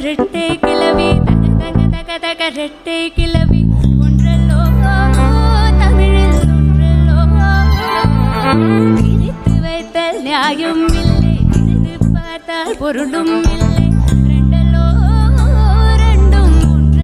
ரெட்டை கிளவி தக தக தக தக ரெட்டை கிளவி ஒன்றல்லோ தமிழில் ஒன்றல்லோ பிரித்து வைத்தல் நியாயம் இல்லை பிரித்து பார்த்தால் பொருளும் இல்லை